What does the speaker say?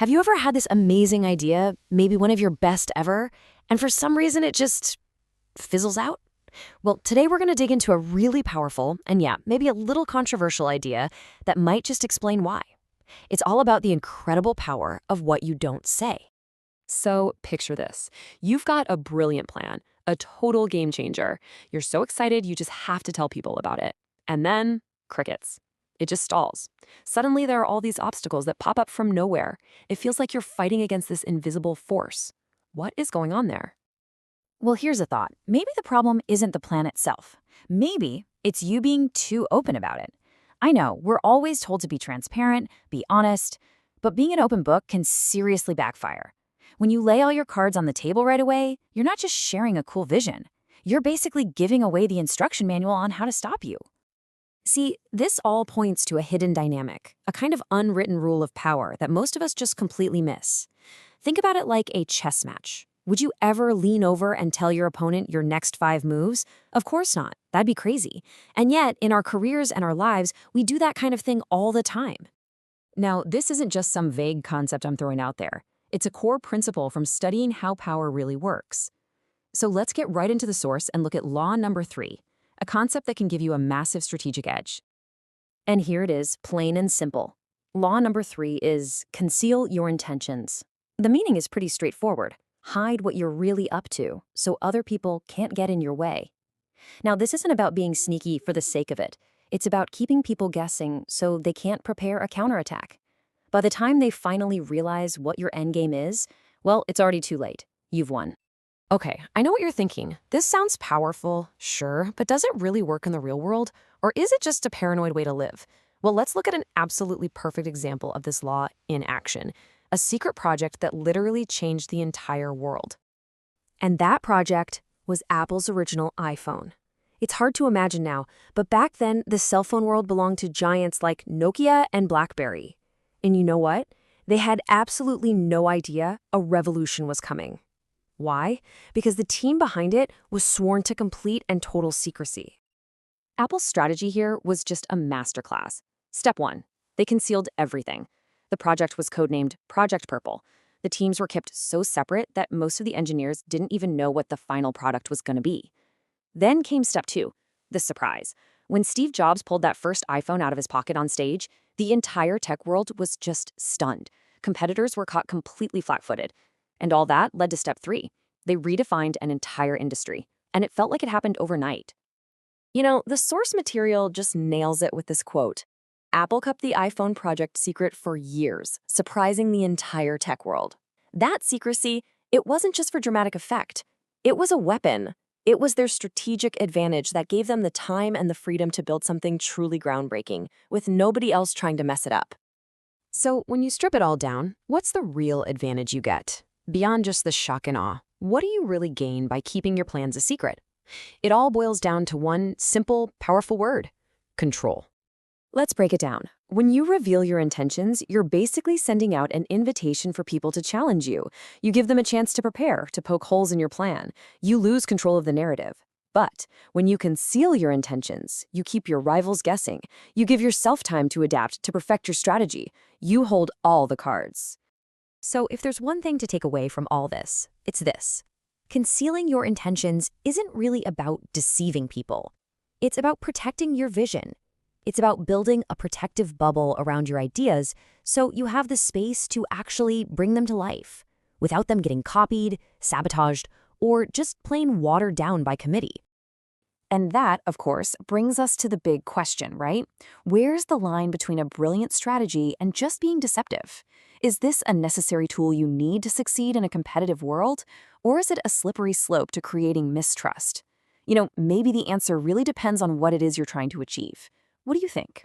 Have you ever had this amazing idea, maybe one of your best ever, and for some reason it just fizzles out? Well, today we're going to dig into a really powerful and yeah, maybe a little controversial idea that might just explain why. It's all about the incredible power of what you don't say. So picture this. You've got a brilliant plan, a total game changer. You're so excited you just have to tell people about it. And then, crickets. It just stalls. Suddenly there are all these obstacles that pop up from nowhere. It feels like you're fighting against this invisible force. What is going on there? Well, here's a thought. Maybe the problem isn't the plan itself. Maybe it's you being too open about it. I know, we're always told to be transparent, be honest, but being an open book can seriously backfire. When you lay all your cards on the table right away, you're not just sharing a cool vision. You're basically giving away the instruction manual on how to stop you. See, this all points to a hidden dynamic, a kind of unwritten rule of power that most of us just completely miss. Think about it like a chess match. Would you ever lean over and tell your opponent your next 5 moves? Of course not. That'd be crazy. And yet, in our careers and our lives, we do that kind of thing all the time. Now, this isn't just some vague concept I'm throwing out there. It's a core principle from studying how power really works. So let's get right into the source and look at law number 3, a concept that can give you a massive strategic edge. And here it is, plain and simple. Law number 3 is conceal your intentions. The meaning is pretty straightforward. Hide what you're really up to so other people can't get in your way. Now, this isn't about being sneaky for the sake of it. It's about keeping people guessing so they can't prepare a counterattack. By the time they finally realize what your endgame is, well, it's already too late. You've won. Okay, I know what you're thinking. This sounds powerful, sure, but does it really work in the real world? Or is it just a paranoid way to live? Well, let's look at an absolutely perfect example of this law in action. A secret project that literally changed the entire world. And that project was Apple's original iPhone. It's hard to imagine now, but back then, the cell phone world belonged to giants like Nokia and BlackBerry. And you know what? They had absolutely no idea a revolution was coming. Why? Because the team behind it was sworn to complete and total secrecy. Apple's strategy here was just a masterclass. Step 1. They concealed everything. The project was codenamed Project Purple. The teams were kept so separate that most of the engineers didn't even know what the final product was going to be. Then came step 2, the surprise. When Steve Jobs pulled that first iPhone out of his pocket on stage, the entire tech world was just stunned. Competitors were caught completely flat-footed. And all that led to step 3. They redefined an entire industry, and it felt like it happened overnight. You know, the source material just nails it with this quote. Apple kept the iPhone project secret for years, surprising the entire tech world. That secrecy, it wasn't just for dramatic effect. It was a weapon. It was their strategic advantage that gave them the time and the freedom to build something truly groundbreaking, with nobody else trying to mess it up. So when you strip it all down, what's the real advantage you get? Beyond just the shock and awe, what do you really gain by keeping your plans a secret? It all boils down to one simple, powerful word: control. Let's break it down. When you reveal your intentions, you're basically sending out an invitation for people to challenge you. You give them a chance to prepare, to poke holes in your plan. You lose control of the narrative. But when you conceal your intentions, you keep your rivals guessing. You give yourself time to adapt, to perfect your strategy. You hold all the cards. So if there's one thing to take away from all this, it's this. Concealing your intentions isn't really about deceiving people. It's about protecting your vision. It's about building a protective bubble around your ideas so you have the space to actually bring them to life without them getting copied, sabotaged, or just plain watered down by committee. And that, of course, brings us to the big question, right? Where's the line between a brilliant strategy and just being deceptive? Is this a necessary tool you need to succeed in a competitive world, or is it a slippery slope to creating mistrust? You know, maybe the answer really depends on what it is you're trying to achieve. What do you think?